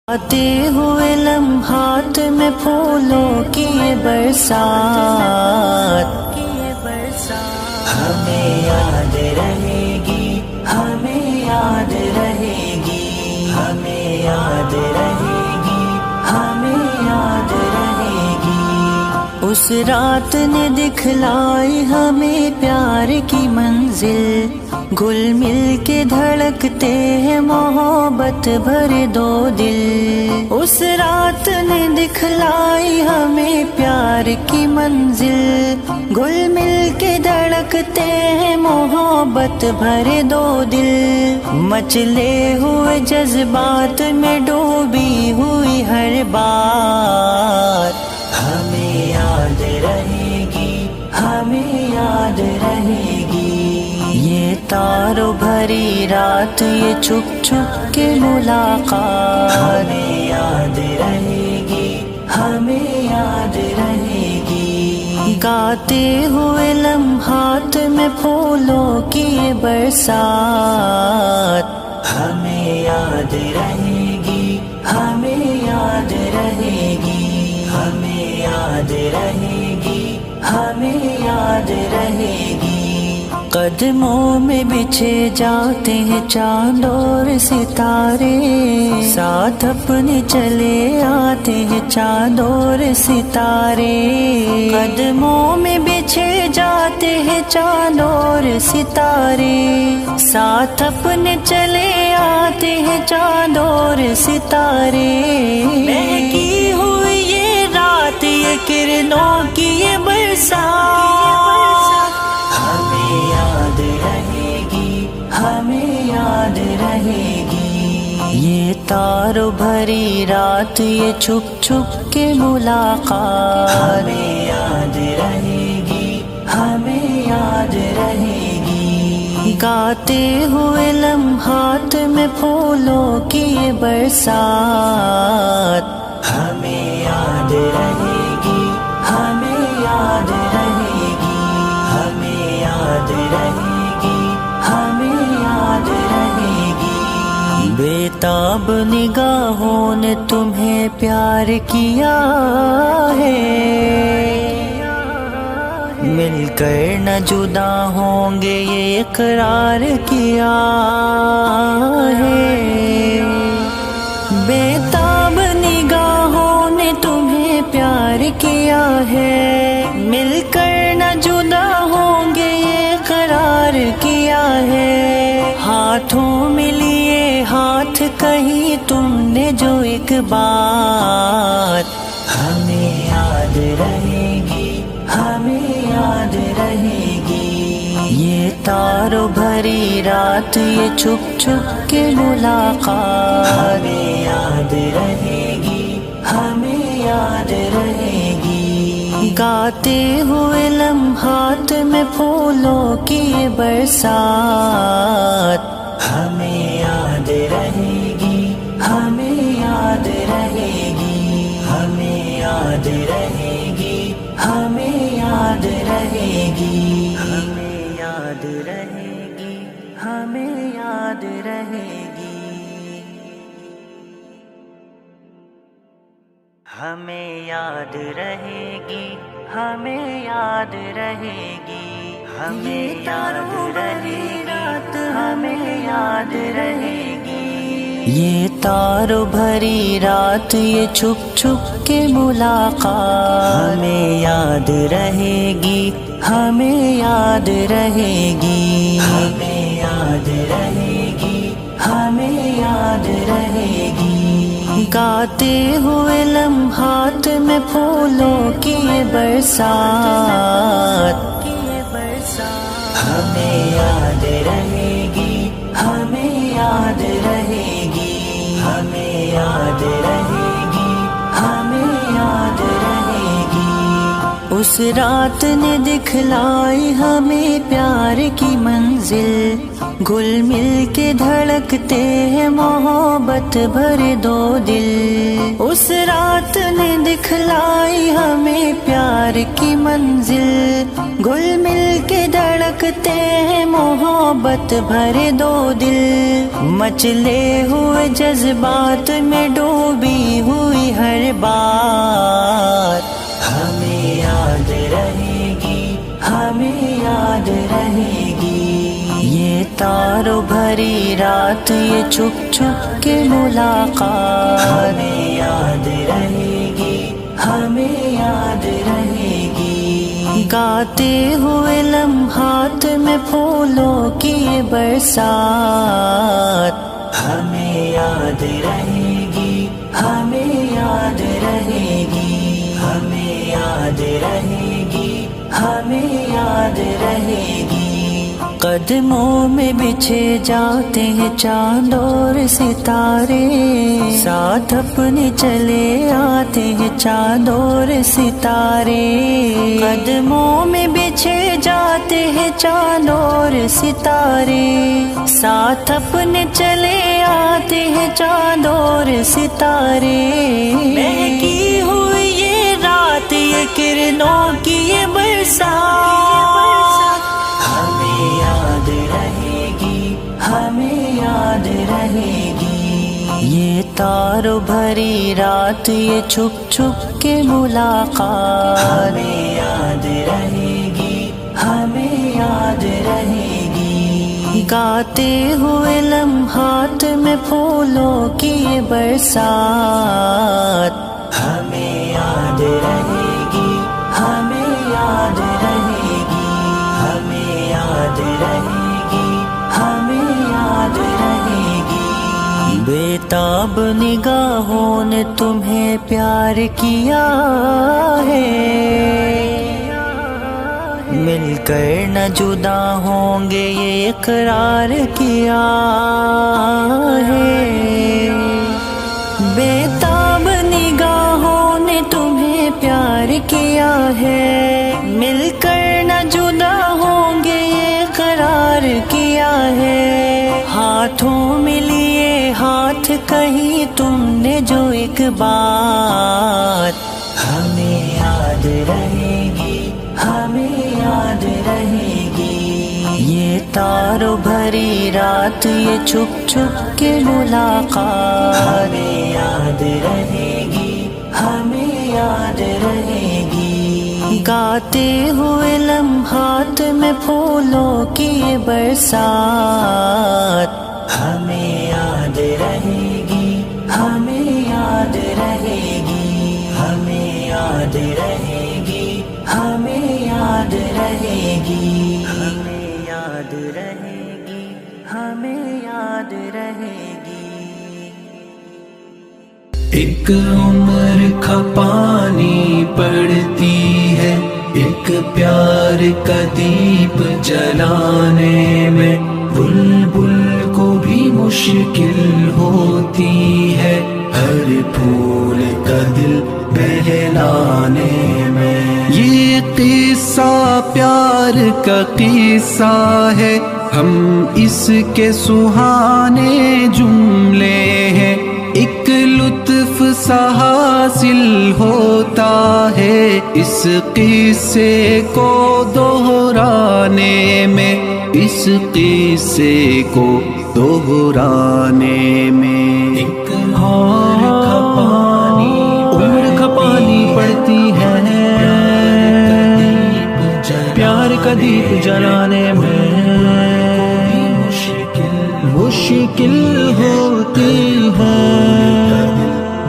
آتے ہوئے لمحات میں پھولوں کی یہ برسات ہمیں یاد رہے گی، ہمیں یاد رہے گی، ہمیں یاد رہے گی، ہمیں یاد رہے گی۔ اس رات نے دکھلائی ہمیں پیار کی منزل، گل مل کے دھڑکتے ہیں محبت بھرے دو دل۔ اس رات نے دکھلائی ہمیں پیار کی منزل، گل مل کے دھڑکتے ہیں محبت بھرے دو دل۔ مچلے ہوئے جذبات میں ڈوبی ہوئی ہر بات ہمیں یاد رہے گی، ہمیں یاد رہے گی۔ یہ تاروں بھری رات، یہ چھپ چھپ کے ملاقات ہمیں یاد رہے گی، ہمیں یاد رہے گی۔ گاتے ہوئے لمحات میں پھولوں کی یہ برسات ہمیں یاد رہے گی، ہمیں یاد رہے گی، ہمیں یاد رہے گی، ہمیں یاد رہے گی۔ قدموں میں بچھے جاتے ہیں چاند اور ستارے، ساتھ اپنے چلے آتے ہیں چاند اور ستارے۔ قدموں میں بچھے جاتے ہیں چاند اور ستارے، ساتھ اپنے چلے آتے ہیں چاند اور ستارے۔ مہکی ہوئی یہ رات، یہ کرنوں کی یہ برسات ہمیں یاد رہے گی، ہمیں یاد رہے گی۔ یہ تاروں بھری رات، یہ چھپ چھپ کے ملاقات ہمیں یاد رہے گی، ہمیں یاد رہے گی۔ گاتے ہوئے لمحات میں پھولوں کی یہ برسات ہمیں یاد رہے گی، ہمیں یاد رہے گی، ہمیں یاد رہے گی، ہمیں یاد رہے گی۔ بےتاب نگاہوں نے تمہیں پیار کیا ہے، مل کر نہ جدا ہوں گے یہ اقرار کیا ہے۔ بےتاب نگاہوں نے تمہیں پیار کیا ہے، مل کر نہ جدا ہوں گے یہ اقرار کیا ہے۔ ہاتھوں میں لیے ہاتھ کہی تم نے جو ایک بات ہمیں یاد رہے گی، ہمیں یاد رہے گی۔ یہ تاروں بھری رات، یہ چھپ چھپ کے ملاقات ہمیں یاد رہے گی، ہمیں یاد رہے گی۔ گاتے ہوئے لمحات میں پھولوں کی یہ برسات ہمیں یاد رہے گی، ہمیں یاد رہے گی، ہمیں یاد رہے گی، ہمیں یاد رہے گی، ہمیں یاد رہے گی، ہمیں یاد رہے گی، ہمیں یاد رہے گی، ہمیں یاد رہے گی، ہمیں یاد رہے رات ہمیں یاد رہے گی۔ یہ تاروں بھری رات، یہ چھپ چھپ کے ملاقات ہمیں یاد رہے گی، ہمیں یاد رہے گی، ہمیں یاد رہے گی، ہمیں یاد رہے گی۔ گاتے ہوئے لمحات میں پھولوں کی یہ برسات ہمیں یاد رہے گی، ہمیں یاد رہے گی، ہمیں یاد رہے گی، ہمیں یاد رہے گی۔ اس رات نے دکھلائی ہمیں پیار کی منزل، گل مل کے دھڑکتے ہیں محبت بھرے دو دل۔ اس رات نے دکھلائی ہمیں پیار کی منزل، گل مل کے دھڑکتے ہیں محبت بھرے دو دل، مچلے ہوئے جذبات میں ڈوبی ہوئی ہر بات، ہمیں یاد رہے گی، ہمیں یاد رہے گی یہ تاروں بھری رات، یہ چھپ چھپ کے ملاقات، ہمیں یاد رہے گی، ہمیں یاد رہے گی گاتے ہوئے لمحات میں پھولوں کی یہ برسات، ہمیں یاد رہے گی، ہمیں یاد رہے گی، ہمیں یاد رہے گی، ہمیں یاد رہے گی قدموں میں بچھے جاتے ہیں چاند اور ستارے، ساتھ اپنے چلے آتے ہیں چاند اور ستارے، قدموں میں بچھے جاتے ہیں چاند اور ستارے، ساتھ اپنے چلے آتے ہیں چاند اور ستارے، مہکی ہوئی یہ رات، یہ کرنوں کی یہ برسات، ہمیں یاد رہے گی، ہمیں یاد رہے گی یہ تاروں بھری رات، یہ چھپ چھپ کے ملاقات، ہمیں یاد رہے گی، ہمیں یاد رہے گی گاتے ہوئے لمحات میں پھولوں کی یہ برسات، ہمیں یاد رہے گی، ہمیں یاد رہے گی، ہمیں یاد رہے گی، ہمیں یاد رہے گی بےتاب نگاہوں نے تمہیں پیار کیا ہے، مل کر نہ جدا ہوں گے یہ اقرار کیا ہے، بےتاب نگاہوں نے تمہیں پیار کیا ہے، مل کر نہ جدا ہوں گے یہ اقرار کیا ہے، ہاتھوں میں لیے ہاتھ کہی تم نے جو ایک بات، ہمیں یاد رہے گی، ہمیں یاد رہے گی یہ تاروں بھری رات، یہ چھپ چھپ کے ملاقات، ہمیں یاد رہے گی، ہمیں یاد رہے گی گاتے ہوئے لمحات میں پھولوں کی یہ برسات، ہمیں یاد رہے گی، ہمیں یاد رہے گی، ہمیں یاد رہے گی، ہمیں یاد رہے گی، ہمیں یاد رہے گی، ہمیں یاد رہے گی ایک عمر کھپانی پڑتی ہے ایک پیار کا دیپ جلانے میں، بلبل کو بھی مشکل ہوتی ہے ہر پھول کا دل بہلانے میں، یہ قصہ پیار کا قصہ ہے، ہم اس کے سہانے جملے ہیں، ایک لطف سا حاصل ہوتا ہے اس قصے کو دہرانے میں، اس قصے کو دہرانے میں، ایک عمر کھپانی پڑتی ہے پیار کا دیپ جلانے میں، مشکل ہوتی ہے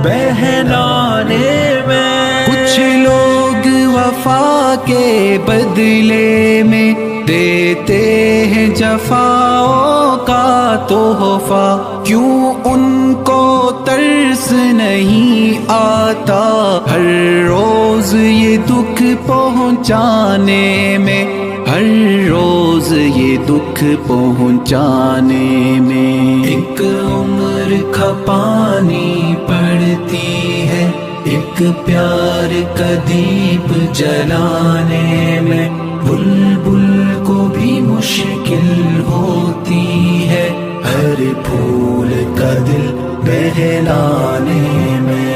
بہلانے میں، کچھ لوگ وفا کے بدلے میں دیتے ہیں جفاؤں کا تحفہ، کیوں ان کو ترس نہیں آتا ہر روز یہ دکھ پہنچانے میں، ہر روز یہ دکھ پہنچانے میں، ایک عمر کھپانی پڑتی ہے ایک پیار کا دیپ جلانے میں، بلبل کو بھی مشکل ہوتی ہے ہر پھول کا دل بہلانے میں،